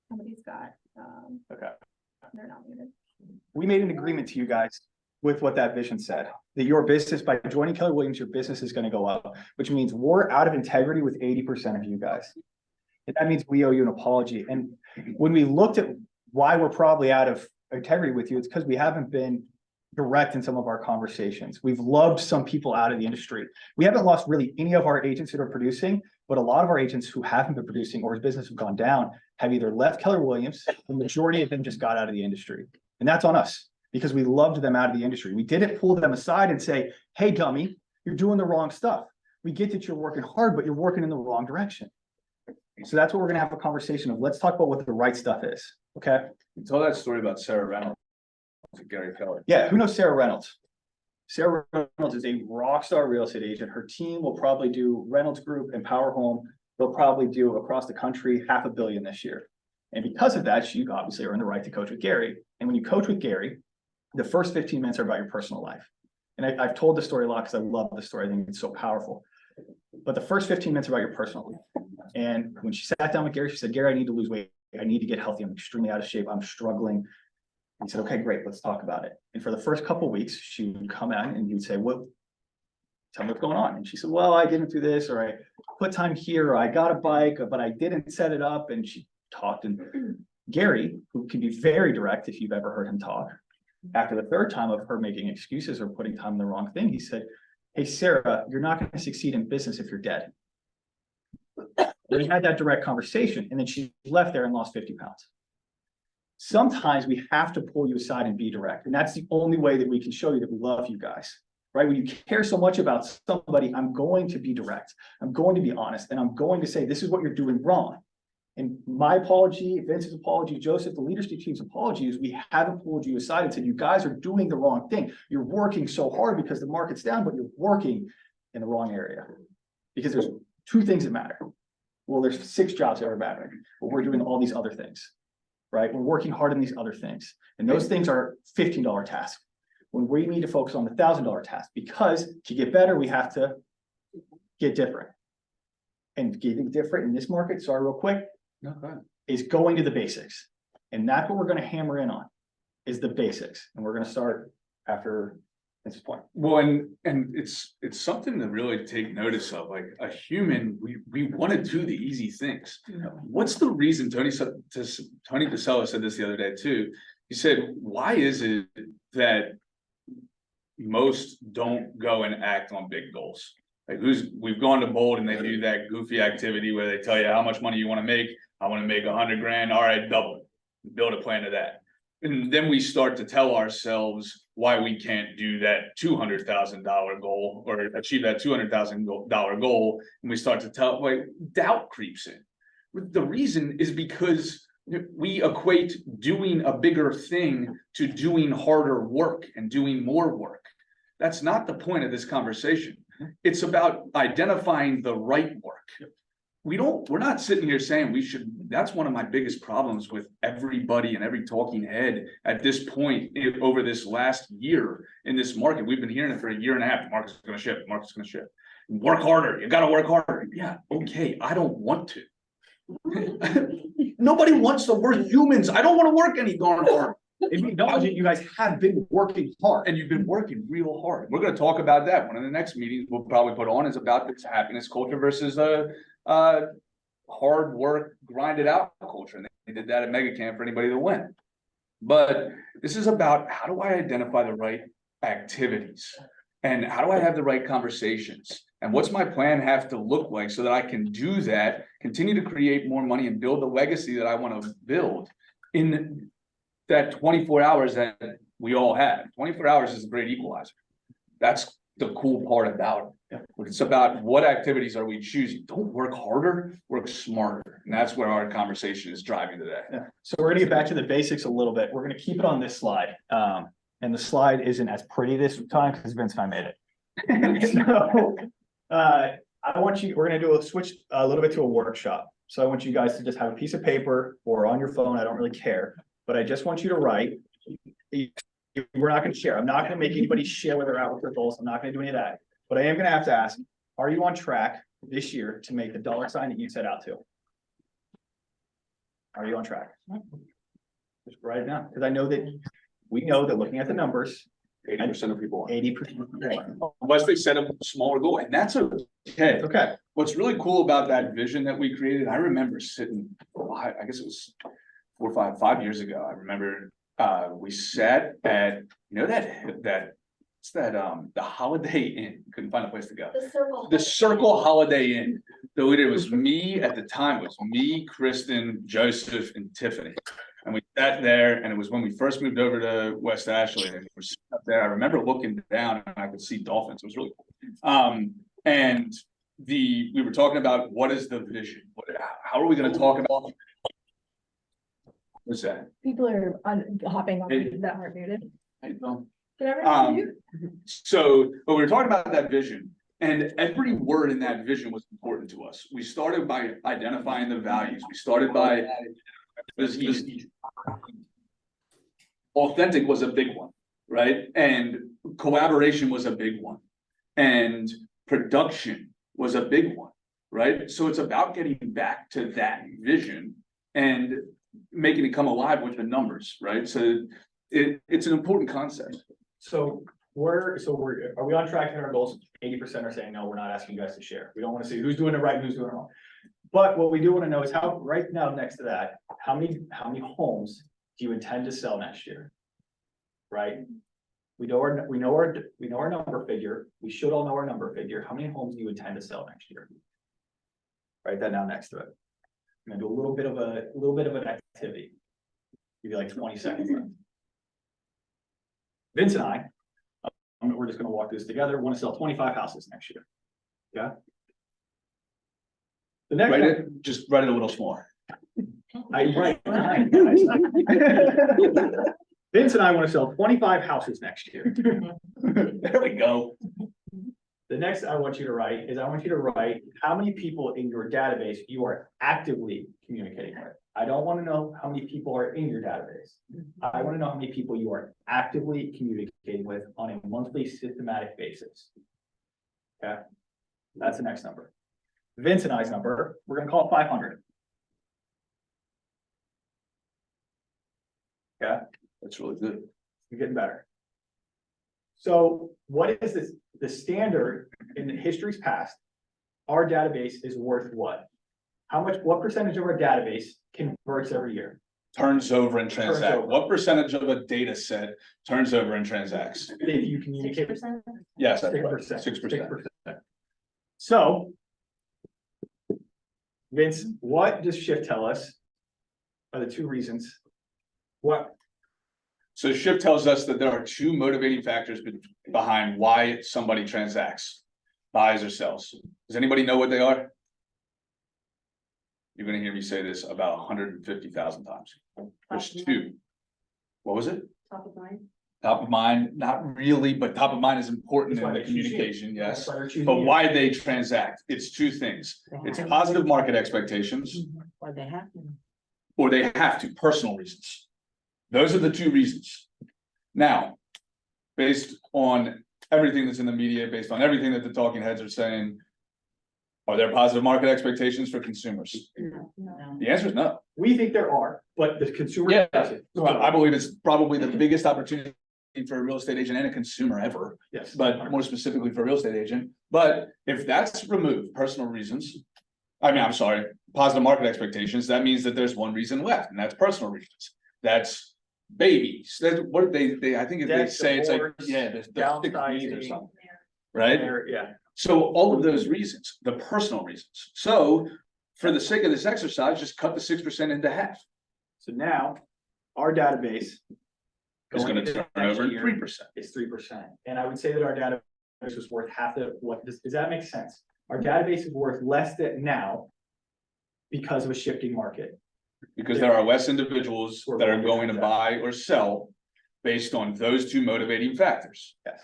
Somebody's got, Okay. they're not muted. We made an agreement to you guys with what that vision said, that your business, by joining Keller Williams, your business is going to go up, which means we're out of integrity with 80% of you guys. And that means we owe you an apology. And when we looked at why we're probably out of integrity with you, it's because we haven't been direct in some of our conversations. We've loved some people out of the industry. We haven't lost really any of our agents that are producing, but a lot of our agents who haven't been producing or whose business have gone down have either left Keller Williams, the majority of them just got out of the industry. And that's on us because we loved them out of the industry. We didn't pull them aside and say, hey, dummy, you're doing the wrong stuff. We get that you're working hard, but you're working in the wrong direction. So that's what we're going to have a conversation of. Let's talk about what the right stuff is. Okay. You told that story about Sarah Reynolds to Gary Keller. Yeah. Who knows Sarah Reynolds? Sarah Reynolds is a rock star real estate agent. Her team will probably do Reynolds Group and Power Home. They'll probably do across the country $500 million this year. And because of that, you obviously earned the right to coach with Gary. And when you coach with Gary, the first 15 minutes are about your personal life. And I've told this story a lot because I love this story. I think it's so powerful. But the first 15 minutes are about your personal life. And when she sat down with Gary, she said, Gary, I need to lose weight. I need to get healthy. I'm extremely out of shape. I'm struggling. He said, okay, great. Let's talk about it. And for the first couple of weeks, she would come in and he'd say, well, tell me what's going on. And she said, well, I didn't do this, or I put time here, or I got a bike, but I didn't set it up. And she talked. And Gary, who can be very direct if you've ever heard him talk, after the third time of her making excuses or putting time in the wrong thing, he said, hey, Sarah, you're not going to succeed in business if you're dead. We had that direct conversation, and then she left there and lost 50 pounds. Sometimes we have to pull you aside and be direct. And that's the only way that we can show you that we love you guys, right? When you care so much about somebody, I'm going to be direct. I'm going to be honest. And I'm going to say, this is what you're doing wrong. And my apology, Vince's apology, Joseph, the leadership team's apology is we haven't pulled you aside and said, you guys are doing the wrong thing. You're working so hard because the market's down, but you're working in the wrong area. Because there's two things that matter. Well, there's 6 jobs that are mattering, but we're doing all these other things, right? We're working hard on these other things. And those things are $15 tasks. When we need to focus on the $1,000 task, because to get better, we have to get different. And getting different in this market, sorry, real quick, is going to the basics. And that's what we're going to hammer in on, is the basics. And we're going to start after this point. Well, and it's something to really take notice of. Like a human, we want to do the easy things. What's the reason? Tony DeSello said this the other day too. He said, why is it that most don't go and act on big goals? Like we've gone to Bold and they do that goofy activity where they tell you how much money you want to make. I want to make 100 grand. All right, double it. Build a plan to that. And then we start to tell ourselves why we can't do that $200,000 goal or achieve that $200,000 goal. And we start to tell, like, doubt creeps in. The reason is because we equate doing a bigger thing to doing harder work and doing more work. That's not the point of this conversation. It's about identifying the right work. We're not sitting here saying we should. That's one of my biggest problems with everybody and every talking head at this point over this last year in this market. We've been hearing it for a year and a half. The market's going to shift. The market's going to shift. Work harder. You got to work harder. Yeah. Okay. I don't want to. Nobody wants to. We're humans. I don't want to work any darn hard. If you acknowledge it, you guys have been working hard. And you've been working real hard. We're going to talk about that. One of the next meetings we'll probably put on is about this happiness culture versus hard work, grinded out culture. And they did that at Mega Camp for anybody that went. But this is about, how do I identify the right activities? And how do I have the right conversations? And what's my plan have to look like so that I can do that, continue to create more money and build the legacy that I want to build in that 24 hours that we all have. 24 hours is a great equalizer. That's the cool part about it. It's about what activities are we choosing. Don't work harder, work smarter. And that's where our conversation is driving today. Yeah. So we're gonna get back to the basics a little bit. We're gonna keep it on this slide. And the slide isn't as pretty this time because Vince and I made it. So we're gonna do a switch a little bit to a workshop. So I want you guys to just have a piece of paper or on your phone. I don't really care, but I just want you to write. We're not going to share. I'm not going to make anybody share where they're at with their goals. I'm not going to do any of that. But I am going to have to ask, are you on track this year to make the dollar sign that you set out to? Are you on track? Just write it down, because I know that, we know that looking at the numbers, 80% of people are. 80%. Unless they set a smaller goal, and that's okay. Okay, What's really cool about that vision that we created, I remember sitting, I guess it was 5 years ago. I remember, we sat at, it's the Holiday Inn, couldn't find a place to go. The Circle Holiday Inn. So it was me at the time, it was me, Kristen, Joseph, and Tiffany. And we sat there, and it was when we first moved over to West Ashley, and we were sitting up there. I remember looking down and I could see dolphins. It was really cool. And we were talking about what is the vision? How are we gonna talk about? What's that? People are hopping on Hey. that aren't muted. Hey, Bill. Did everyone mute? But we were talking about that vision, and every word in that vision was important to us. We started by identifying the values. We started by authentic was a big one, right? And collaboration was a big one, and production was a big one, right? So it's about getting back to that vision and making it come alive with the numbers, right? So it's an important concept. so are we on track in our goals? 80% are saying, no, we're not asking you guys to share. We don't want to see who's doing it right and who's doing it wrong. But what we do want to know is how, right now, next to that, how many homes do you intend to sell next year? Right? We know our number figure. We should all know our number figure. How many homes do you intend to sell next year? Write that down next to it. I'm gonna do a little bit of an activity. Give you like 20 seconds left. Vince and I, we're just gonna walk this together. Want to sell 25 houses next year. Yeah. The next one, Just write it a little smaller. right. Vince and I want to sell 25 houses next year. There we go. The next I want you to write is how many people in your database you are actively communicating with. I don't want to know how many people are in your database. I want to know how many people you are actively communicating with on a monthly systematic basis. Okay, that's the next number. Vince and I's number, we're gonna call it 500. Yeah, That's really good. you're getting better. So what is this? The standard in the history's past, our database is worth what? What percentage of our database converts every year? Turns over and Turns transacts. over. What percentage of a data set turns over and transacts? If you communicate. 6%? Yes, that's right. 6%. 6%. So. Vince, what does shift tell us? Are the two reasons? What? So Shift tells us that there are two motivating factors behind why somebody transacts, buys or sells. Does anybody know what they are? You're gonna hear me say this about 150,000 times. There's two. What was it? Top of mind. Top of mind, not really, but top of mind is important That's in why the they choose you. communication, yes. That's why they're choosing But you. why they transact, it's two things. It's positive market expectations, Or they have to. or they have to, personal reasons. Those are the two reasons. Now, based on everything that's in the media, based on everything that the talking heads are saying, are there positive market expectations for consumers? No. The answer is no. We think there are, but the consumer Yeah. doesn't. Well, I believe it's probably the biggest opportunity for a real estate agent and a consumer ever, Yes. but more specifically for a real estate agent. But if that's removed, personal reasons, I'm sorry, positive market expectations, that means that there's one reason left, and that's personal reasons. That's babies. That's what they, I think if they Debt, say it's like, divorce, yeah, the 6 needs or downsizing. something, right? Yeah. So all of those reasons, the personal reasons. So for the sake of this exercise, just cut the 6% into half. So now, our database. It's going gonna into turn next over year 3%. Is 3%. And I would say that our database was worth half of what, does that make sense? Our database is worth less than now because of a shifting market. Because there are less individuals that are going to buy or sell based on those two motivating factors. Yes.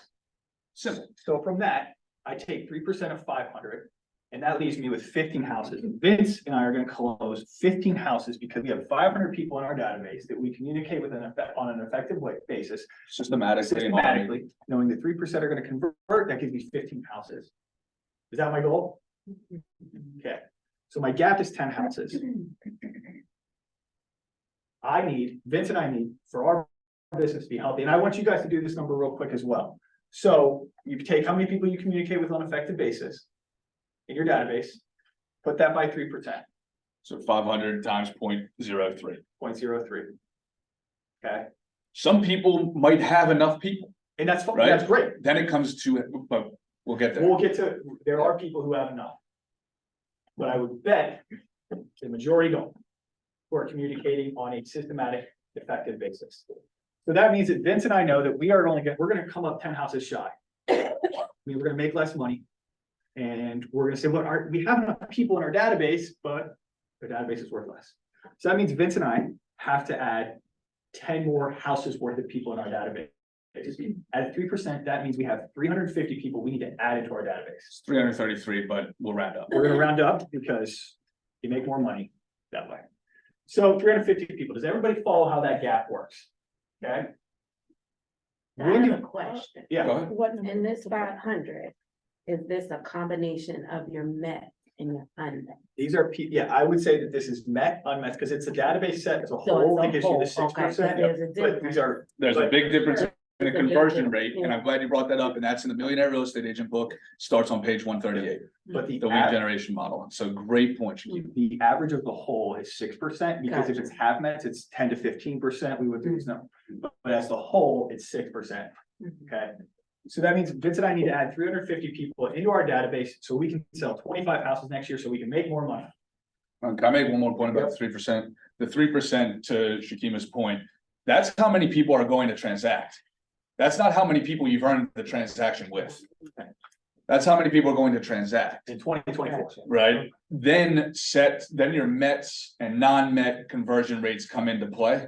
Simple. So from that, I take 3% of 500, and that leaves me with 15 houses. Vince and I are gonna close 15 houses because we have 500 people in our database that we communicate with on an effective basis. Systematically, knowing that 3% are gonna convert, that gives me 15 houses. Is that my goal? Okay, so my gap is 10 houses. Vince and I need for our business to be healthy, and I want you guys to do this number real quick as well. So you take how many people you communicate with on an effective basis in your database, put that by 3%, So 500 times 0.03. 0.03. Okay, Some people might have enough people, and that's fine, Right. that's great. then it comes to, but we'll get there. We'll get to, there are people who have enough. But I would bet the majority don't, who are communicating on a systematic, effective basis. So that means that Vince and I know that we're gonna come up 10 houses shy. We're gonna make less money. And we're gonna say, look, we have enough people in our database, but the database is worth less. So that means Vince and I have to add 10 more houses worth of people in our database. At 3%, that means we have 350 people we need to add into our database. It's 333, but we'll round up. We're gonna round up because you make more money that way. So 350 people, does everybody follow how that gap works? Okay, I have a question. yeah, Go ahead. What In this 500, is this a combination of your met and your unmet? these are, yeah, I would say that this is met, unmet, because it's a database set as a So whole it's that a gives you whole, the okay, 6%. so there's a But difference. these are, There's a But- big difference in the There's a big conversion difference, rate, and yeah. I'm glad you brought that up, and that's in the Millionaire Real Estate Agent book, starts on page 138, but the lead generation model. So great point, Shaquem. the average of the whole is 6%, because if Gotcha. it's half mets, it's 10 to 15%, we would do this number. But as the whole, it's 6%, okay? So that means Vince and I need to add 350 people into our database, so we can sell 25 houses next year, so we can make more money. Can I make one more point about the 3%? The 3%, to Shakima's point, that's how many people are going to transact. That's not how many people you've earned the transaction with. That's how many people are going to transact, In 2024. right? Then your Mets and non-Met conversion rates come into play.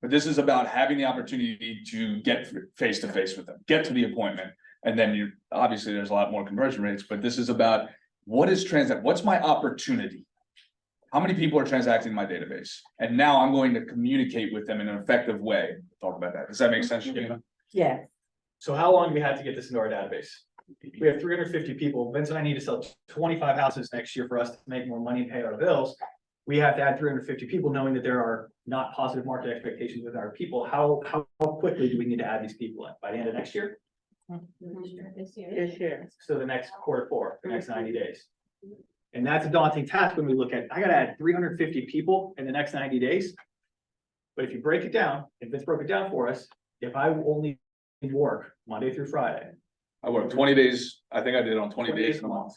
But this is about having the opportunity to get face to face with them, get to the appointment. And then obviously there's a lot more conversion rates, but this is about what's my opportunity? How many people are transacting in my database? And now I'm going to communicate with them in an effective way. Talk about that. Does that make sense, Shakima? Yes, So how long do we have to get this into our database? We have 350 people. Vince and I need to sell 25 houses next year for us to make more money and pay our bills. We have to add 350 people, knowing that there are not positive market expectations with our people. How quickly do we need to add these people in? By the end of next year? this year. So the next quarter four, the next 90 days. And that's a daunting task when we look at, I gotta add 350 people in the next 90 days. But if you break it down, if Vince broke it down for us, if I only work Monday through Friday, I work 20 days. I think I did it on 20 days in a month.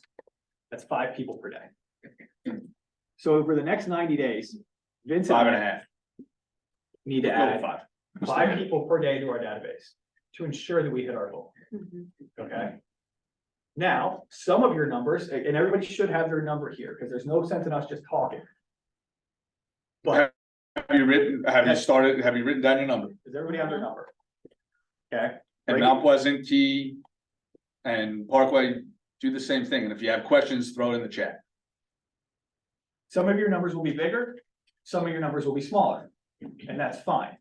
that's 5 people per day. So over the next 90 days, Vince Five and and a I half. need to Go to add five. 5 people per day to our database to ensure that we hit our goal, okay? Now, some of your numbers, and everybody should have their number here, because there's no sense in us just talking. But Have you written down your number? does everybody have their number? Okay, And Right. Mount Pleasant, Key, and Parkway do the same thing. And if you have questions, throw it in the chat. some of your numbers will be bigger, some of your numbers will be smaller, and that's fine.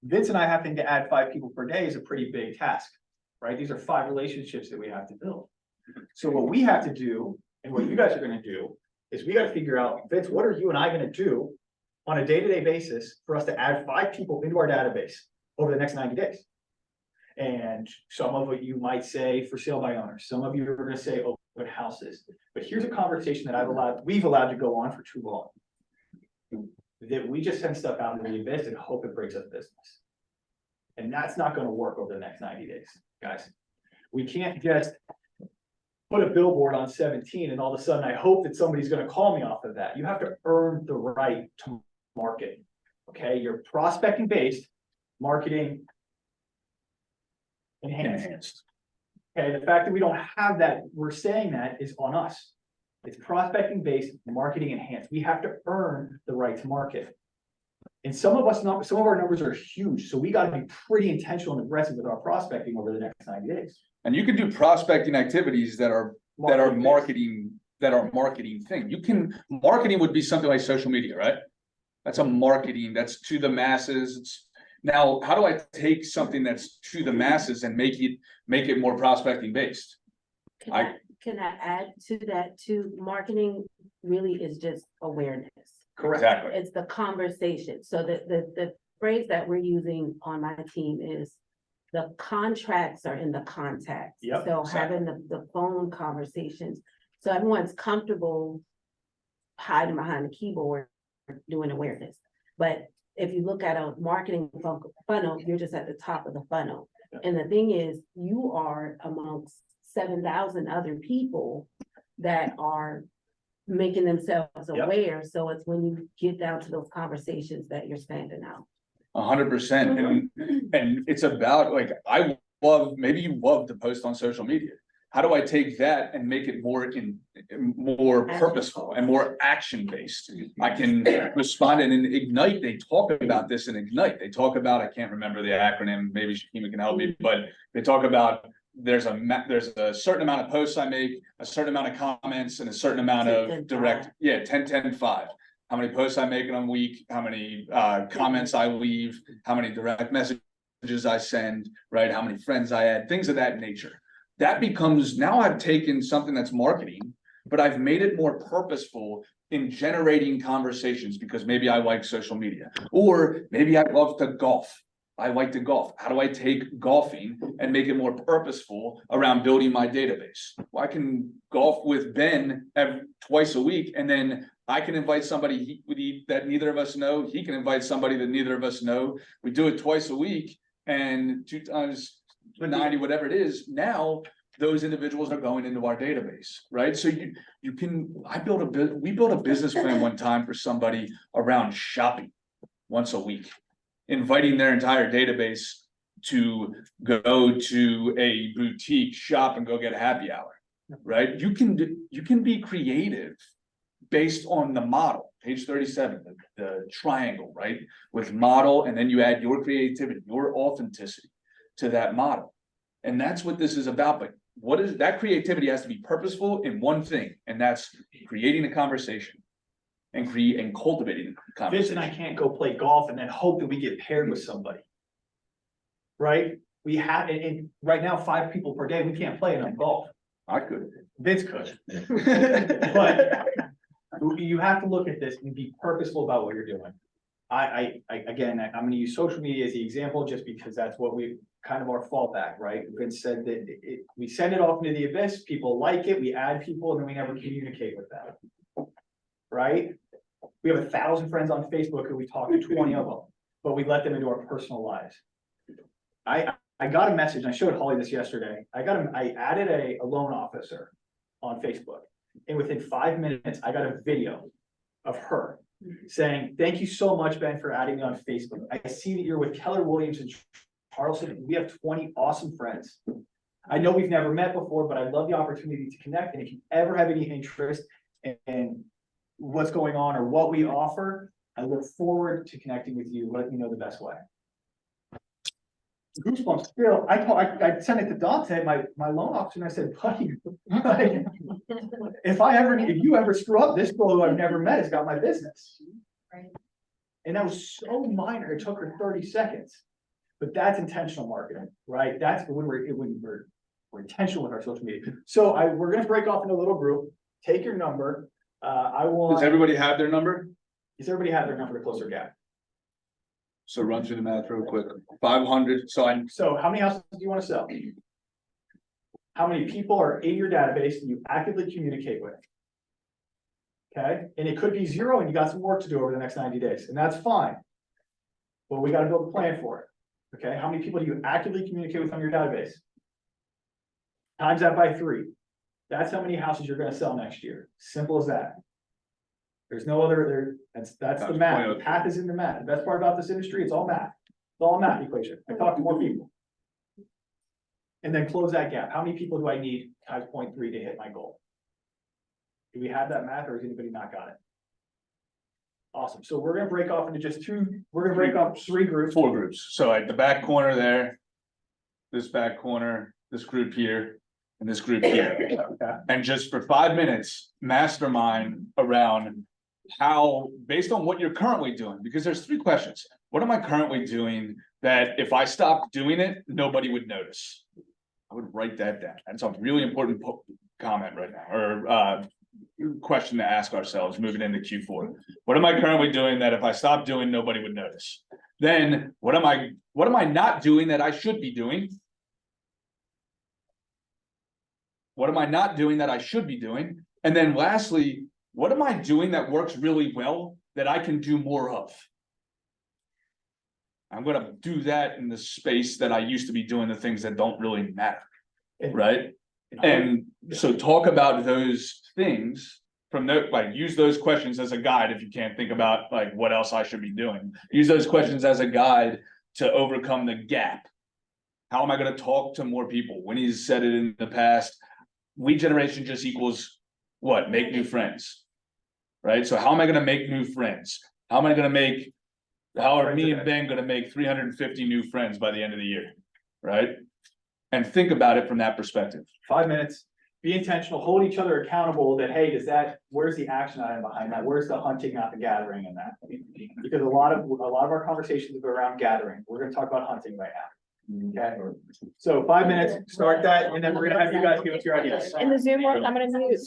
Vince and I having to add 5 people per day is a pretty big task, right? These are 5 relationships that we have to build. So what we have to do, and what you guys are gonna do, is we gotta figure out, Vince, what are you and I gonna do on a day-to-day basis for us to add 5 people into our database over the next 90 days? And some of what you might say for sale by owners, some of you are gonna say open houses. But here's a conversation that we've allowed to go on for too long. That we just send stuff out into the abyss and hope it brings us business. And that's not gonna work over the next 90 days, guys. We can't just put a billboard on 17 and all of a sudden I hope that somebody's gonna call me off of that. You have to earn the right to market. Okay, you're prospecting based, marketing enhanced. Okay, the fact that we don't have that, we're saying that is on us. It's prospecting based, marketing enhanced. We have to earn the right to market. And some of our numbers are huge, so we gotta be pretty intentional and aggressive with our prospecting over the next 90 days. And you can do prospecting activities that are marketing thing. Marketing would be something like social media, right? That's a marketing, that's to the masses. Now, how do I take something that's to the masses and make it more prospecting based? Can I add to that too? Marketing really is just awareness. Correct. Exactly. It's the conversation. So the phrase that we're using on my team is the contracts are in the contacts. Yep, So exactly. having the phone conversations, so everyone's comfortable hiding behind the keyboard, doing awareness. But if you look at a marketing funnel, you're just at the top of the funnel. Yeah. And the thing is, you are amongst 7,000 other people that are making themselves Yep. aware. So it's when you get down to those conversations that you're standing out. 100%. And it's about like, maybe you love to post on social media. How do I take that and make it more purposeful and more action based? I can respond, and in Ignite, they talk about this in Ignite. They talk about, I can't remember the acronym, maybe Shakima can help me, but they talk about there's a certain amount of posts I make, a certain amount of comments, and a certain amount of direct, 10-10-5. How many posts I make in a week, how many comments I leave, how many direct messages I send, right? How many friends I add, things of that nature. That becomes, now I've taken something that's marketing, but I've made it more purposeful in generating conversations because maybe I like social media, or maybe I love to golf. I like to golf. How do I take golfing and make it more purposeful around building my database? Well, I can golf with Ben twice a week, and then I can invite somebody that neither of us know. He can invite somebody that neither of us know. We do it twice a week, and 2 times 90, whatever it is. Now those individuals are going into our database, right? So we built a business plan one time for somebody around shopping once a week, inviting their entire database to go to a boutique shop and go get a happy hour, right? You can be creative based on the model, page 37, the triangle, right? With model, and then you add your creativity, your authenticity to that model. And that's what this is about. But what is that creativity has to be purposeful in one thing, and that's creating a conversation and cultivating a conversation. Vince and I can't go play golf and then hope that we get paired with somebody. Right? We have, and right now, 5 people per day, we can't play enough golf. I could. Vince could. But you have to look at this and be purposeful about what you're doing. Again, I'm gonna use social media as the example just because that's what we kind of our fallback, right? Vince said that we send it off into the abyss, people like it, we add people, and then we never communicate with them. Right? We have 1,000 friends on Facebook who we talk to 20 of them, but we let them into our personal lives. I got a message, and I showed Holly this yesterday. I added a loan officer on Facebook, and within 5 minutes, I got a video of her saying, "Thank you so much, Ben, for adding me on Facebook. I see that you're with Keller Williams in Charleston. We have 20 awesome friends. I know we've never met before, but I'd love the opportunity to connect. And if you ever have any interest in what's going on or what we offer, I look forward to connecting with you. Let me know the best way." Goosebumps still. I sent it to Dante, my loan officer, and I said, "Buddy, like, if you ever screw up, this girl who I've never met has got my business." Right. And that was so minor. It took her 30 seconds. But that's intentional marketing, right? That's when we're intentional with our social media. So we're gonna break off into a little group. Take your number. Does everybody have their number? Does everybody have their number to close their gap? So run through the math real quick. 500. So how many houses do you want to sell? How many people are in your database that you actively communicate with? Okay, and it could be 0 and you got some work to do over the next 90 days, and that's fine. But we got to build a plan for it. Okay, how many people do you actively communicate with on your database? Times that by 3. That's how many houses you're going to sell next year. Simple as that. There's no other that's the math. The path is in the math. The best part about this industry, it's all math. It's all a math equation. I talk to more people. And then close that gap. How many people do I need times 0.3 to hit my goal? Do we have that math, or has anybody not got it? Awesome. So we're gonna break off into just 2. We're gonna break off 3 groups. 4 groups. So at the back corner there, this back corner, this group here, and this group here. Okay. And just for 5 minutes, mastermind around how, based on what you're currently doing, because there's 3 questions. What am I currently doing that if I stopped doing it, nobody would notice? I would write that down. That's a really important comment right now, or question to ask ourselves moving into Q4. What am I currently doing that if I stop doing, nobody would notice? Then what am I not doing that I should be doing? What am I not doing that I should be doing? And then lastly, what am I doing that works really well that I can do more of? I'm gonna do that in the space that I used to be doing the things that don't really matter, right? And so talk about those things from like use those questions as a guide if you can't think about like what else I should be doing. Use those questions as a guide to overcome the gap. How am I gonna talk to more people? Winnie's said it in the past. Lead generation just equals what? Make new friends. Right? So how am I gonna make new friends? How am I gonna make how are me and Ben gonna make 350 new friends by the end of the year? Right? And think about it from that perspective. 5 minutes, be intentional, hold each other accountable that, hey, where's the action item behind that? Where's the hunting, not the gathering in that? Because a lot of our conversations are around gathering. We're gonna talk about hunting right now. Okay, so 5 minutes, start that, and then we're gonna have you guys give us your ideas. In the Zoom work, I'm gonna mute.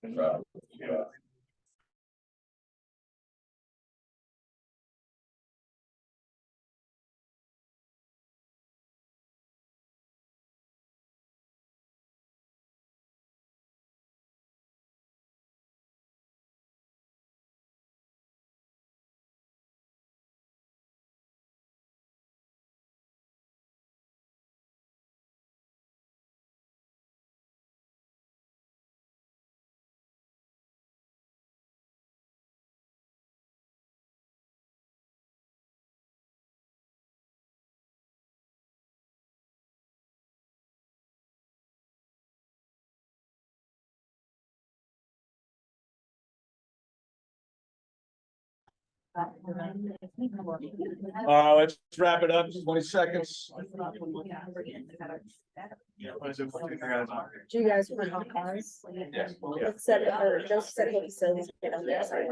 Yeah. Let's wrap it up, 20 seconds. Do you guys want on cars? Yes. Let's set it, or just set it, so let's get on there, sorry.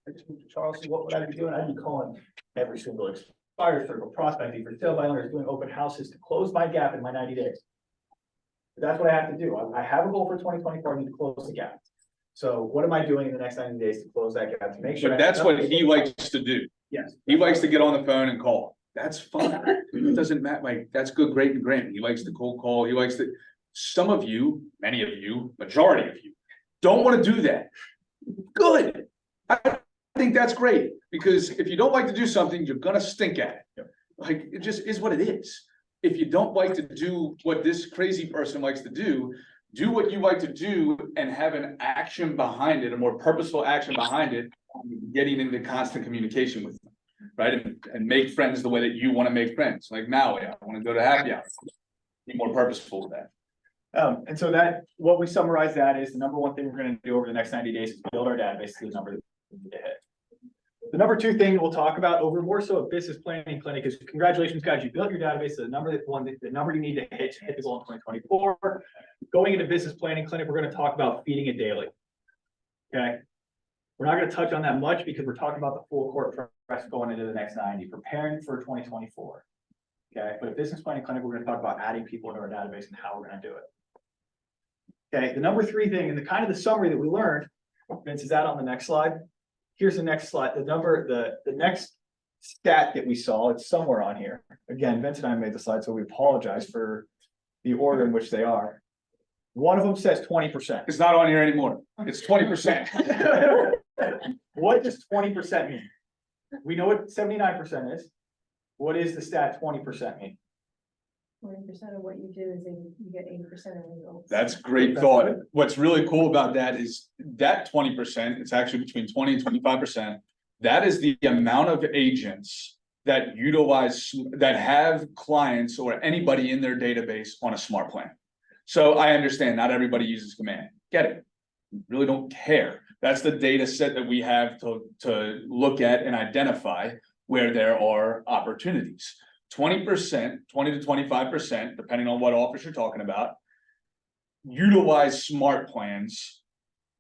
I just moved to Charleston, what would I be doing? I'd be calling every single expired circle, prospecting for sale by owners, doing open houses to close my gap in my 90 days. That's what I have to do. I have a goal for 2024. I need to close the gap. So what am I doing in the next 90 days to close that gap to make sure? But that's what he likes to do. Yes. He likes to get on the phone and call. That's fine. It doesn't matter. Like, that's good, great and grand. He likes to cold call. He likes to, some of you, many of you, majority of you, don't want to do that. Good. I think that's great, because if you don't like to do something, you're gonna stink at it. Like, it just is what it is. If you don't like to do what this crazy person likes to do what you like to do and have an action behind it, a more purposeful action behind it, getting into constant communication with them, right? And make friends the way that you want to make friends. Like Maui, I want to go to happy hour. Be more purposeful with that. And so that, what we summarize that is the number one thing we're gonna do over the next 90 days is build our database to the number that we need to hit. The number two thing we'll talk about over more so a business planning clinic is congratulations, guys, you built your database to the number the number you need to hit the goal in 2024. Going into business planning clinic, we're gonna talk about feeding it daily. Okay. We're not gonna touch on that much because we're talking about the full court press going into the next 90, preparing for 2024. Okay, but a business planning clinic, we're gonna talk about adding people into our database and how we're gonna do it. Okay, the number three thing and the kind of the summary that we learned, Vince, is that on the next slide? Here's the next slide, the next stat that we saw, it's somewhere on here. Again, Vince and I made the slide, so we apologize for the order in which they are. One of them says 20%. It's not on here anymore. It's 20%. What does 20% mean? We know what 79% is. What is the stat 20% mean? 20% of what you do is you get 80% of results. That's great thought. What's really cool about that is that 20%, it's actually between 20 and 25%. That is the amount of agents that utilize, that have clients or anybody in their database on a smart plan. So I understand not everybody uses Command. Get it. Really don't care. That's the data set that we have to look at and identify where there are opportunities. 20%, 20 to 25%, depending on what office you're talking about, utilize smart plans,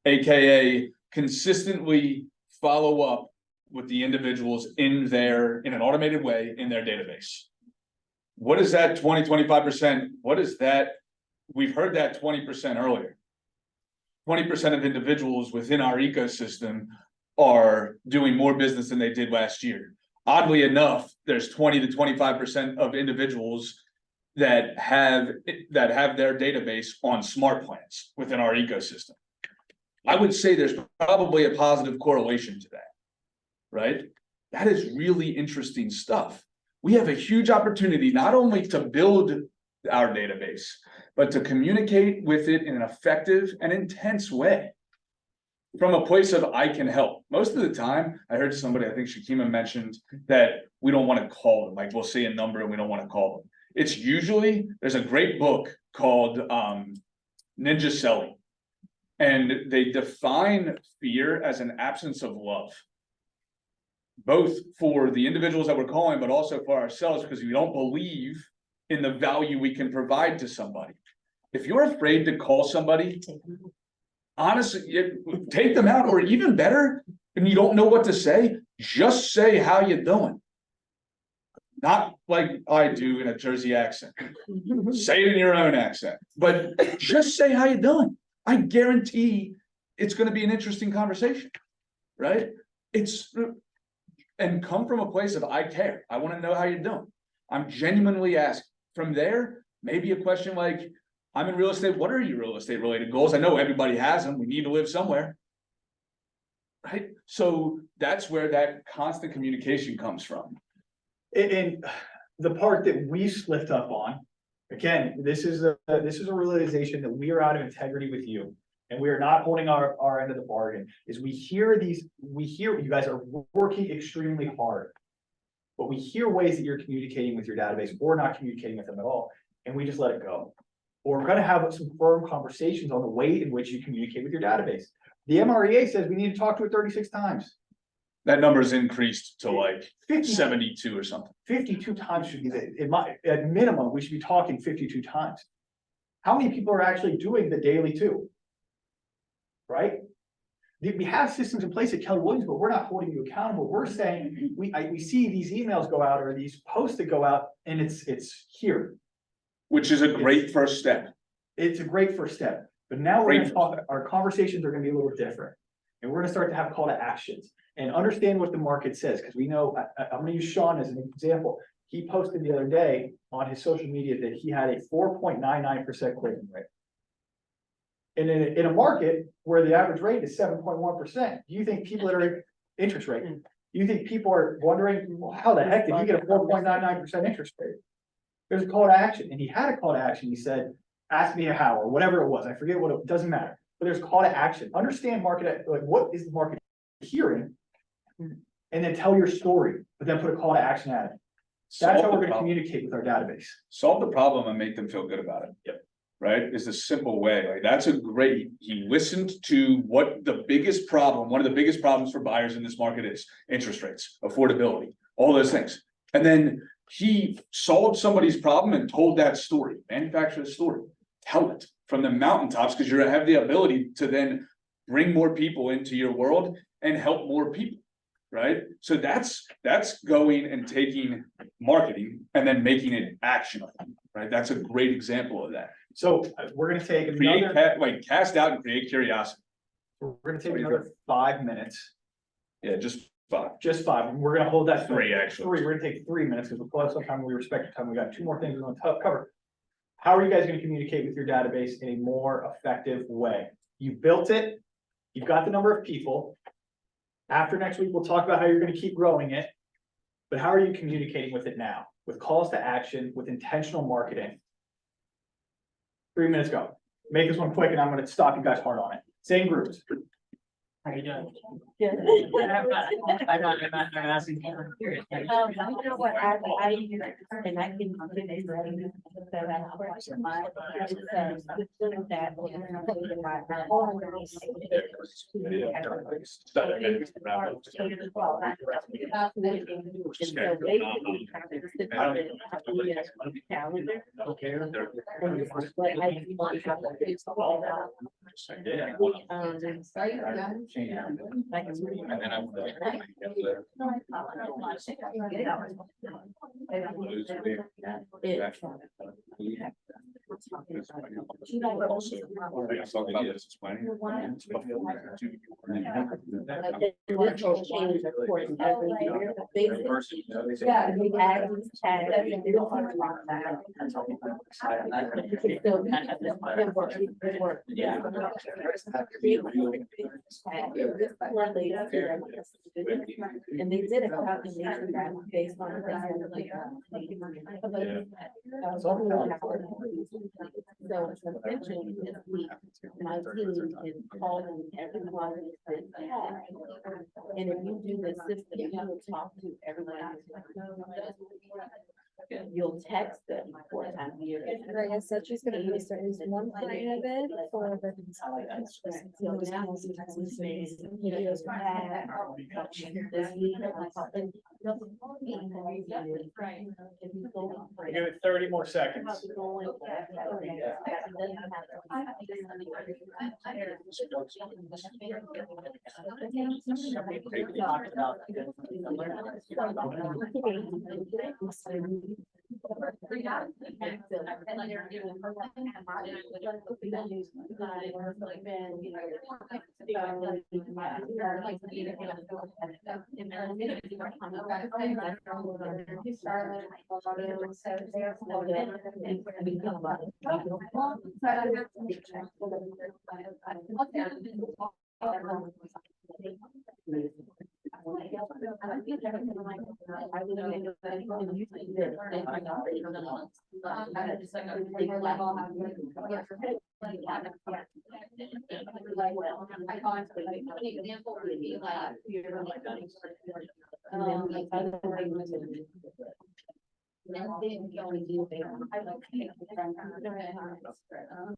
AKA consistently follow up with the individuals in an automated way in their database. What is that 20, 25%? What is that? We've heard that 20% earlier. 20% of individuals within our ecosystem are doing more business than they did last year. Oddly enough, there's 20 to 25% of individuals that have their database on smart plans within our ecosystem. I would say there's probably a positive correlation to that, right? That is really interesting stuff. We have a huge opportunity not only to build our database, but to communicate with it in an effective and intense way. From a place of I can help. Most of the time, I heard somebody, I think Shakima mentioned that we don't want to call them. Like we'll see a number and we don't want to call them. It's usually, there's a great book called Ninja Selling. And they define fear as an absence of love. Both for the individuals that we're calling, but also for ourselves, because we don't believe in the value we can provide to somebody. If you're afraid to call somebody, honestly, take them out, or even better, and you don't know what to say, just say how you doing. Not like I do in a Jersey accent. Say it in your own accent, but just say how you doing. I guarantee it's going to be an interesting conversation, right? And come from a place of I care. I want to know how you're doing. I'm genuinely asking. From there, maybe a question like, I'm in real estate. What are your real estate related goals? I know everybody has them. We need to live somewhere. Right? So that's where that constant communication comes from. And the part that we slipped up on, again, this is a realization that we are out of integrity with you, and we are not holding our end of the bargain. Is we hear you guys are working extremely hard, but we hear ways that you're communicating with your database or not communicating with them at all, and we just let it go. Or we're going to have some firm conversations on the way in which you communicate with your database. The MREA says we need to talk to it 36 times. That number's increased to like 72 or something. 52 times should be at minimum, we should be talking 52 times. How many people are actually doing the daily too? Right? We have systems in place at Keller Williams, but we're not holding you accountable. We're saying we see these emails go out or these posts that go out, and it's here. Which is a great first step. It's a great first step, but now we're gonna talk, our conversations are gonna be a little different. And we're gonna start to have call to actions and understand what the market says, because we know, I'm gonna use Sean as an example. He posted the other day on his social media that he had a 4.99% closing rate. And in a market where the average rate is 7.1%, do you think people that are interest rate, do you think people are wondering, well, how the heck did he get a 4.99% interest rate? There's a call to action, and he had a call to action. He said, ask me how, or whatever it was. I forget what it doesn't matter, but there's a call to action. Understand market, like what is the market hearing? And then tell your story, but then put a call to action at it. That's how we're gonna communicate with our database. Solve the problem and make them feel good about it. Yep. Right, is a simple way, like, that's a great, he listened to what the biggest problem, one of the biggest problems for buyers in this market is, interest rates, affordability, all those things. And then he solved somebody's problem and told that story, manufacture the story, tell it from the mountaintops, because you have the ability to then bring more people into your world and help more people. Right, so that's going and taking marketing and then making it actionable, right? That's a great example of that. So we're gonna take another, Cast out and create curiosity. we're gonna take another 5 minutes, Yeah, just 5. just 5, and we're gonna hold that. 3 actually. We're gonna take 3 minutes, because we'll have some time, we respect your time, we got 2 more things we want to cover. How are you guys gonna communicate with your database in a more effective way? You've built it, you've got the number of people. After next week, we'll talk about how you're gonna keep growing it. But how are you communicating with it now? With calls to action, with intentional marketing? 3 minutes go. Make this one quick and I'm gonna stop you guys hard on it. Same groups. How you doing? Yeah. I'm asking. You know what, and I can. And they did a calculation that based on. So essentially, this week, my team is calling everyone that had. And if you do this system, you will talk to everyone. You'll text them 4 times a year. Maria said she's gonna use one client of it for the. Videos we had. This week, Give it 30 more seconds.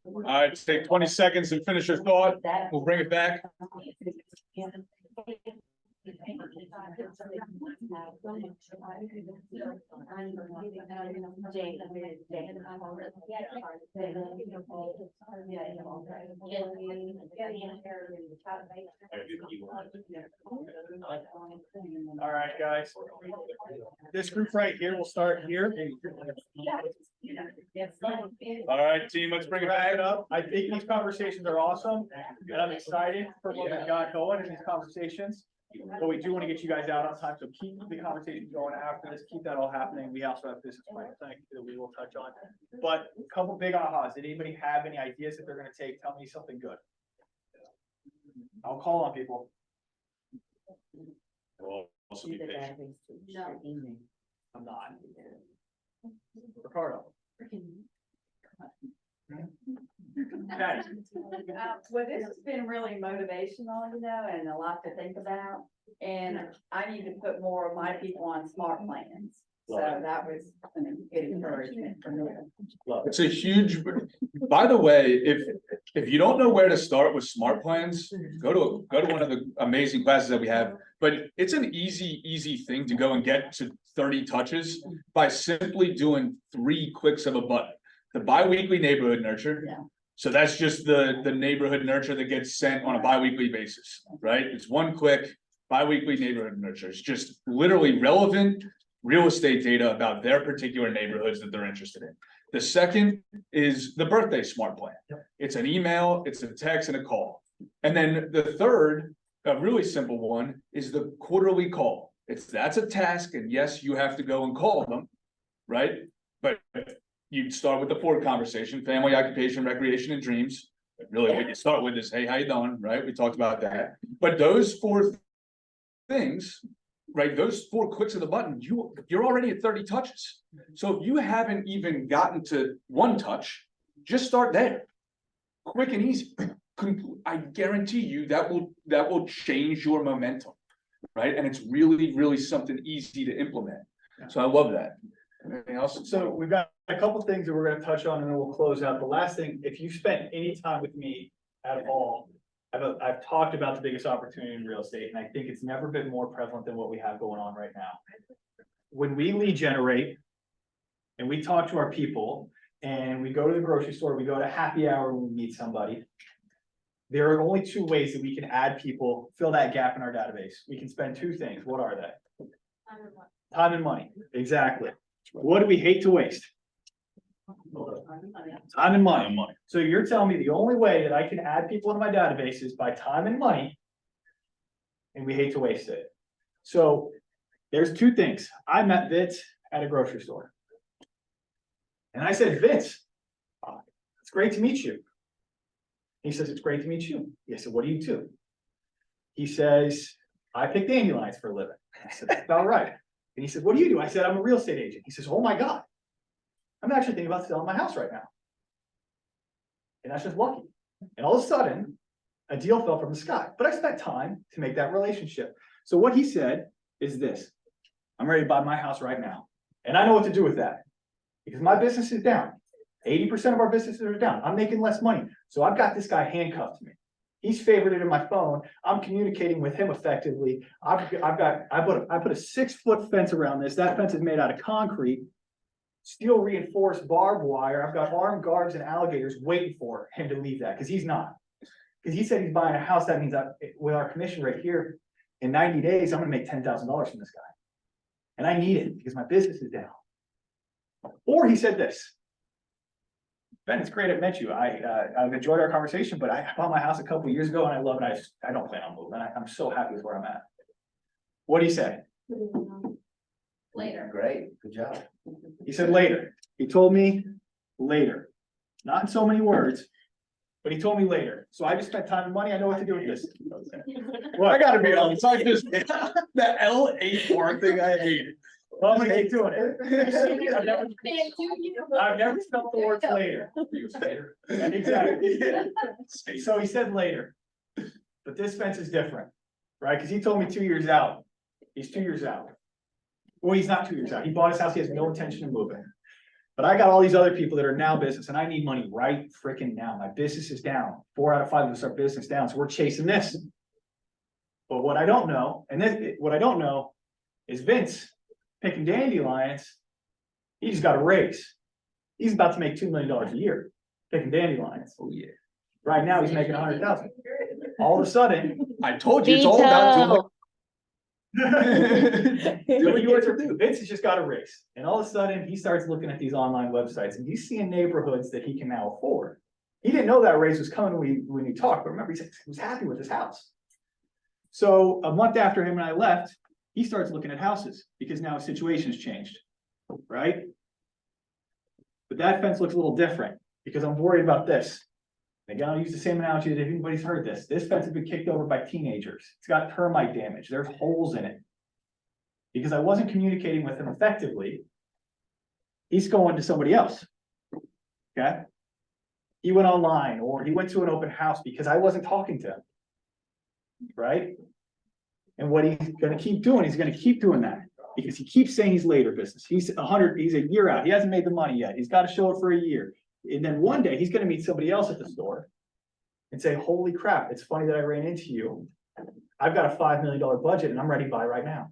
All right, take 20 seconds and finish your thought. We'll bring it back. All right, guys. This group right here will start here. All right, team, let's bring it back. Wrap it up. I think these conversations are awesome, and I'm excited for what we've got going in these conversations. But we do want to get you guys out on time, so keep the conversation going after this, keep that all happening. We also have business plan, thank you, that we will touch on. But a couple big ahas. Did anybody have any ideas that they're gonna take? Tell me something good. I'll call on people. We'll also be patient. I'm not. Ricardo. Patty. Well, this has been really motivational, you know, and a lot to think about. And I need to put more of my people on smart plans. So that was a good encouragement for me. It's a huge, by the way, if you don't know where to start with smart plans, go to one of the amazing classes that we have. But it's an easy thing to go and get to 30 touches by simply doing 3 clicks of a button. The bi-weekly neighborhood nurture. Yeah. So that's just the neighborhood nurture that gets sent on a bi-weekly basis, right? It's 1 click, bi-weekly neighborhood nurture. It's just literally relevant real estate data about their particular neighborhoods that they're interested in. The second is the birthday smart plan. It's an email, it's a text and a call. And then the third, a really simple one, is the quarterly call. That's a task, and yes, you have to go and call them, right? But you start with the 4 conversation: family, occupation, recreation, and dreams. Really, what you start with is, hey, how you doing, right? We talked about that. But those 4 things, right? Those 4 clicks of the button, you're already at 30 touches. So if you haven't even gotten to 1 touch, just start there. Quick and easy. I guarantee you that will change your momentum, right? And it's really something easy to implement. So I love that. Anything else? So we've got a couple things that we're gonna touch on, and then we'll close out. The last thing, if you spent any time with me at all, I've talked about the biggest opportunity in real estate, and I think it's never been more prevalent than what we have going on right now. When we lead generate and we talk to our people, and we go to the grocery store, we go to happy hour when we meet somebody, there are only 2 ways that we can add people, fill that gap in our database. We can spend 2 things. What are they? Time and money. Exactly. What do we hate to waste? Time and money. So you're telling me the only way that I can add people into my database is by time and money, and we hate to waste it. So there's 2 things. I met Vince at a grocery store. And I said, Vince, it's great to meet you. He says, it's great to meet you. I said, what do you do? He says, I pick dandelions for a living. I said, that's about right. And he said, what do you do? I said, I'm a real estate agent. He says, oh my God, I'm actually thinking about selling my house right now. And that's just lucky. And all of a sudden, a deal fell from the sky, but I spent time to make that relationship. So what he said is this: I'm ready to buy my house right now. And I know what to do with that because my business is down. 80% of our businesses are down. I'm making less money. So I've got this guy handcuffed to me. He's favorited in my phone. I'm communicating with him effectively. I put a 6-foot fence around this. That fence is made out of concrete, steel reinforced barbed wire. I've got armed guards and alligators waiting for him to leave that because he's not. Because he said he's buying a house. That means that with our commission right here, in 90 days, I'm going to make $10,000 from this guy. And I need it because my business is down. Or he said this: Ben, it's great I met you. I've enjoyed our conversation, but I bought my house a couple of years ago and I love it. I don't plan on moving. I'm so happy with where I'm at. What do you say? Later. Great, good job. He said later. He told me later. Not in so many words, but he told me later. So I just spent time and money. I know what to do with this. Well, I gotta be honest, I just, that L8 part thing, I hate it. Well, I'm gonna keep doing it. I've never spelled the words later. Exactly. So he said later, but this fence is different, right? Because he told me 2 years out. He's 2 years out. Well, he's not 2 years out. He bought his house. He has no intention of moving. But I got all these other people that are now business, and I need money right freaking now. My business is down. 4 out of 5 of us are business down. So we're chasing this. But what I don't know, what I don't know is Vince picking dandelions. He just got a raise. He's about to make $2 million a year picking dandelions. Oh, yeah. Right now, he's making 100,000. All of a sudden. I told you, it's all about Vince has just got a raise, and all of a sudden, he starts looking at these online websites, and he's seeing neighborhoods that he can now afford. He didn't know that raise was coming when we talked, but remember, he was happy with his house. So a month after him and I left, he starts looking at houses, because now his situation has changed, right? But that fence looks a little different, because I'm worried about this. Again, I'll use the same analogy that if anybody's heard this. This fence has been kicked over by teenagers. It's got termite damage. There's holes in it. Because I wasn't communicating with him effectively, he's going to somebody else. Okay? He went online, or he went to an open house because I wasn't talking to him. Right? And what he's gonna keep doing, he's gonna keep doing that. Because he keeps saying he's later business. He's a year out. He hasn't made the money yet. He's got to show it for a year. And then one day he's going to meet somebody else at the store and say, holy crap, it's funny that I ran into you. I've got a $5 million budget and I'm ready to buy right now.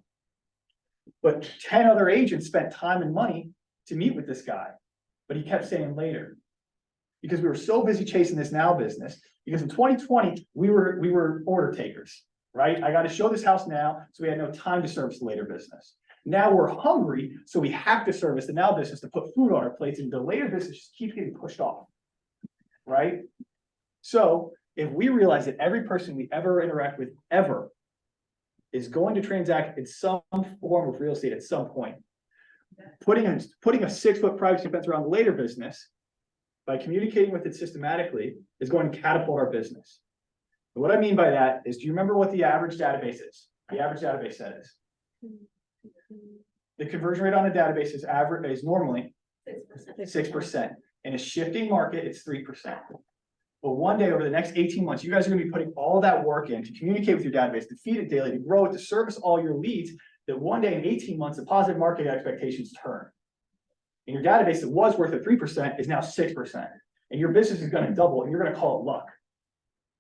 But 10 other agents spent time and money to meet with this guy, but he kept saying later. Because we were so busy chasing this now business, because in 2020, we were order takers, right? I got to show this house now, so we had no time to service the later business. Now we're hungry, so we have to service the now business to put food on our plates, and the later business just keeps getting pushed off, right? So if we realize that every person we ever interact with ever is going to transact in some form of real estate at some point, putting a 6-foot privacy fence around the later business by communicating with it systematically is going to catapult our business. And what I mean by that is, do you remember what the average database is? The average database says the conversion rate on a database is normally 6%. In a shifting market, it's 3%. But one day over the next 18 months, you guys are going to be putting all that work in to communicate with your database, to feed it daily, to grow it, to service all your leads, that one day in 18 months, the positive market expectations turn. And your database that was worth at 3% is now 6%. And your business is going to double, and you're going to call it luck.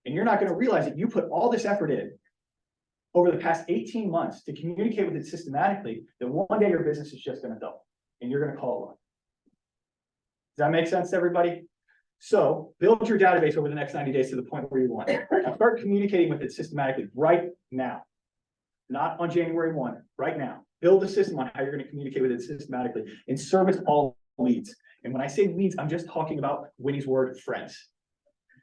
And you're not going to realize that you put all this effort in over the past 18 months to communicate with it systematically, that one day your business is just going to double, and you're going to call it luck. Does that make sense to everybody? So build your database over the next 90 days to the point where you want it. Start communicating with it systematically right now, not on January 1, right now. Build a system on how you're going to communicate with it systematically and service all leads. And when I say leads, I'm just talking about Winnie's word, friends.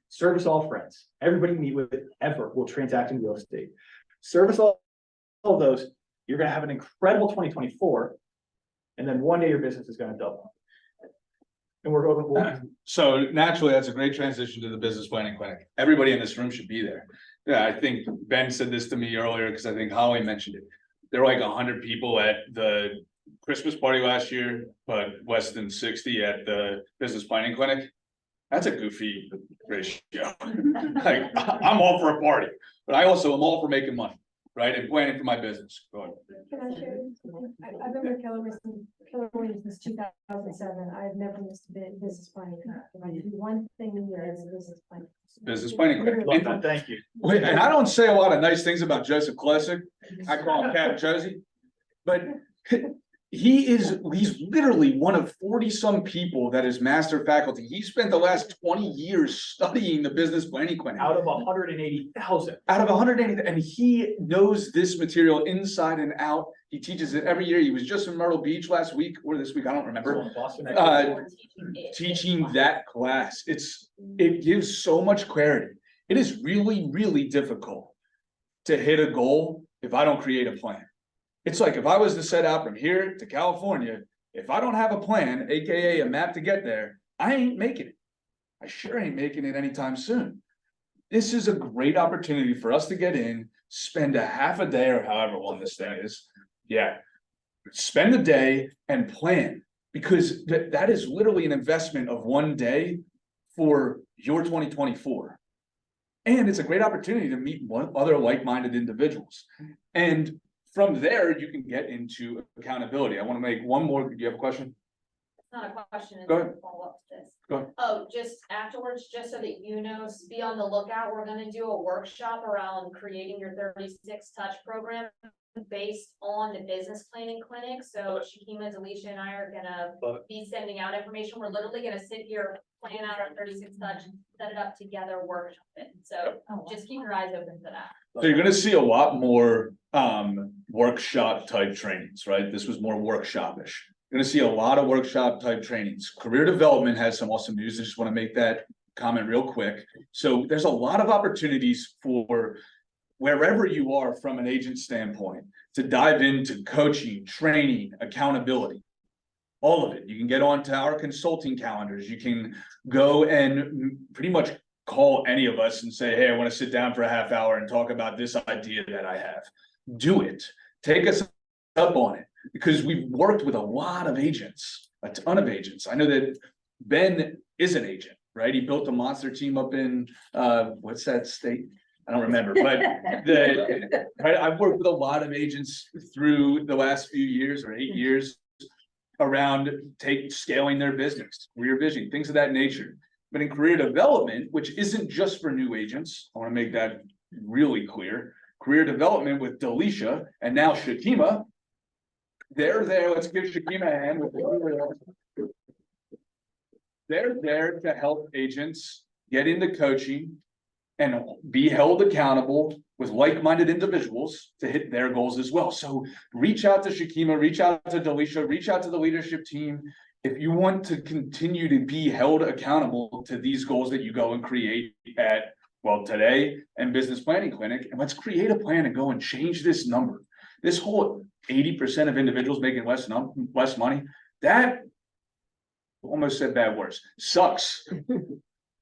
Service all friends. Everybody you meet with ever will transact in real estate. Service all of those. You're going to have an incredible 2024. And then one day your business is going to double. And we're going. So naturally, that's a great transition to the business planning clinic. Everybody in this room should be there. Yeah, I think Ben said this to me earlier because I think Holly mentioned it. There were like 100 people at the Christmas party last year, but less than 60 at the business planning clinic. That's a goofy ratio. Like, I'm all for a party, but I also am all for making money, right? And planning for my business. Go ahead. Can I share? I've been with Keller Williams since 2007. I've never missed a business planning. If I do one thing a year, it's a business planning. Business planning. Love that. Thank you. And I don't say a lot of nice things about Joseph Klesick. I call him Cat Josie, but he's literally one of 40-some people that is master faculty. He spent the last 20 years studying the business planning clinic. Out of 180,000. Out of 180, and he knows this material inside and out. He teaches it every year. He was just in Myrtle Beach last week or this week, I don't remember. Teaching that class. It gives so much clarity. It is really, really difficult to hit a goal if I don't create a plan. It's like if I was to set out from here to California, if I don't have a plan, AKA a map to get there, I ain't making it. I sure ain't making it anytime soon. This is a great opportunity for us to get in, spend a half a day or however long this thing is. Yeah. Spend a day and plan, because that is literally an investment of one day for your 2024. And it's a great opportunity to meet other like-minded individuals. And from there, you can get into accountability. I want to make one more. Do you have a question? It's not a question, it's Go a ahead. follow-up to this. Go ahead. Oh, just afterwards, just so that you know, be on the lookout, we're gonna do a workshop around creating your 36 touch program. based on the business planning clinic, so Shakima, Delisha, and I are gonna be sending out information. We're literally gonna sit here, plan out our 36 touch, set it up together, workshop it. So just keep your eyes open for that. So you're gonna see a lot more workshop type trainings, right? This was more workshopish. You're gonna see a lot of workshop type trainings. Career development has some awesome news. I just want to make that comment real quick. So there's a lot of opportunities for wherever you are from an agent standpoint to dive into coaching, training, accountability. All of it. You can get onto our consulting calendars. You can go and pretty much call any of us and say, hey, I want to sit down for a half hour and talk about this idea that I have. Do it. Take us up on it, because we've worked with a lot of agents, a ton of agents. I know that Ben is an agent, right? He built a monster team up in what's that state? I don't remember, but right, I've worked with a lot of agents through the last few years or 8 years around scaling their business, career vision, things of that nature. But in career development, which isn't just for new agents, I want to make that really clear. Career development with Delisha and now Shakima, they're there. Let's give Shakima a hand. They're there to help agents get into coaching and be held accountable with like-minded individuals to hit their goals as well. So reach out to Shakima, reach out to Delisha, reach out to the leadership team. If you want to continue to be held accountable to these goals that you go and create at, well, today and business planning clinic, and let's create a plan and go and change this number. This whole 80% of individuals making less money, that almost said bad words, sucks.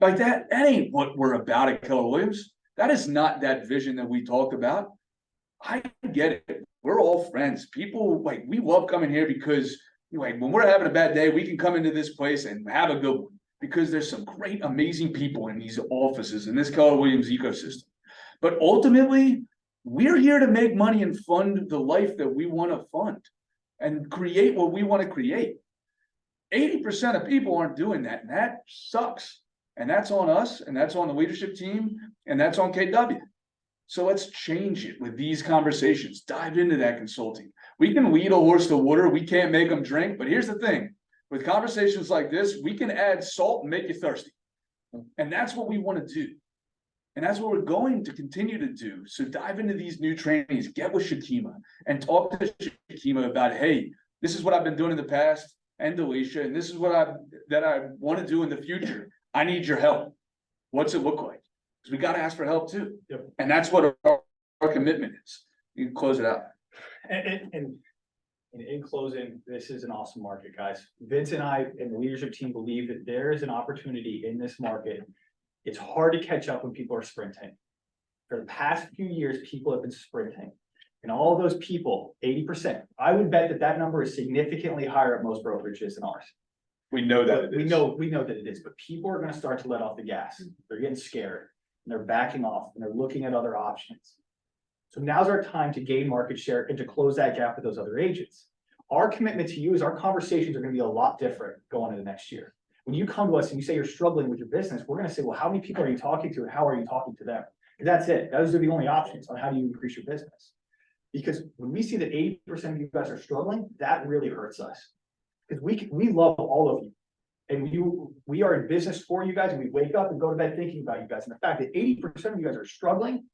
Like that ain't what we're about at Keller Williams. That is not that vision that we talk about. I get it. We're all friends. People like, we love coming here because like when we're having a bad day, we can come into this place and have a good one because there's some great, amazing people in these offices in this Keller Williams ecosystem. But ultimately, we're here to make money and fund the life that we want to fund and create what we want to create. 80% of people aren't doing that, and that sucks. And that's on us, and that's on the leadership team, and that's on KW. So let's change it with these conversations. Dive into that consulting. We can lead a horse to water. We can't make them drink. But here's the thing. With conversations like this, we can add salt and make you thirsty. And that's what we want to do. And that's what we're going to continue to do. So dive into these new trainings. Get with Shakima and talk to Shakima about, hey, this is what I've been doing in the past, and Delisha, and this is what I want to do in the future. I need your help. What's it look like? Because we got to ask for help too. Yep. And that's what our commitment is. You can close it out. And in closing, this is an awesome market, guys. Vince and I and the leadership team believe that there is an opportunity in this market. It's hard to catch up when people are sprinting. For the past few years, people have been sprinting. And all of those people, 80%, I would bet that number is significantly higher at most brokerages than ours. We know that it is. We know that it is, but people are gonna start to let off the gas. They're getting scared and they're backing off and they're looking at other options. So now's our time to gain market share and to close that gap with those other agents. Our commitment to you is our conversations are gonna be a lot different going into the next year. When you come to us and you say you're struggling with your business, we're gonna say, well, how many people are you talking to and how are you talking to them? And that's it. Those are the only options on how do you increase your business. Because when we see that 80% of you guys are struggling, that really hurts us. Because we love all of you. And we are in business for you guys, and we wake up and go to bed thinking about you guys. And the fact that 80% of you guys are struggling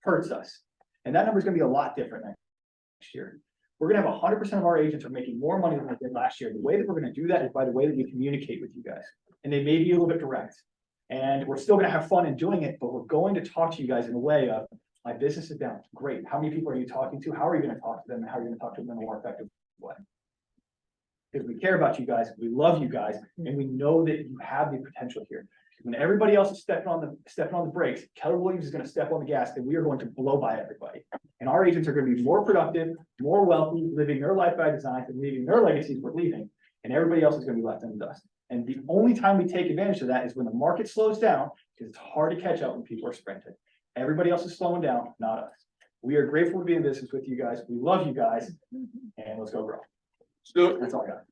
hurts us. And that number is going to be a lot different next year. We're going to have 100% of our agents are making more money than they did last year. The way that we're going to do that is by the way that we communicate with you guys. And they may be a little bit direct. And we're still going to have fun in doing it, but we're going to talk to you guys in a way of, my business is down. Great. How many people are you talking to? How are you going to talk to them? And how are you going to talk to them in a more effective way? Because we care about you guys, we love you guys, and we know that you have the potential here. When everybody else is stepping on the brakes, Keller Williams is going to step on the gas, and we are going to blow by everybody. And our agents are going to be more productive, more wealthy, living their life by design, and leaving their legacies we're leaving. And everybody else is going to be left in the dust. And the only time we take advantage of that is when the market slows down, because it's hard to catch up when people are sprinting. Everybody else is slowing down, not us. We are grateful to be in business with you guys. We love you guys, and let's go grow. So That's all I got.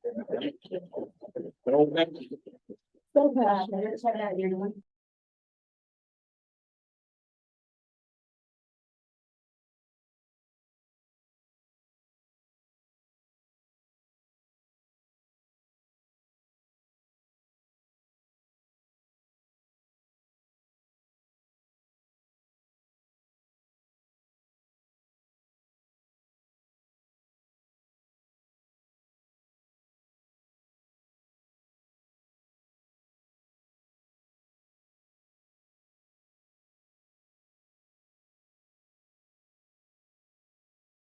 So passionate.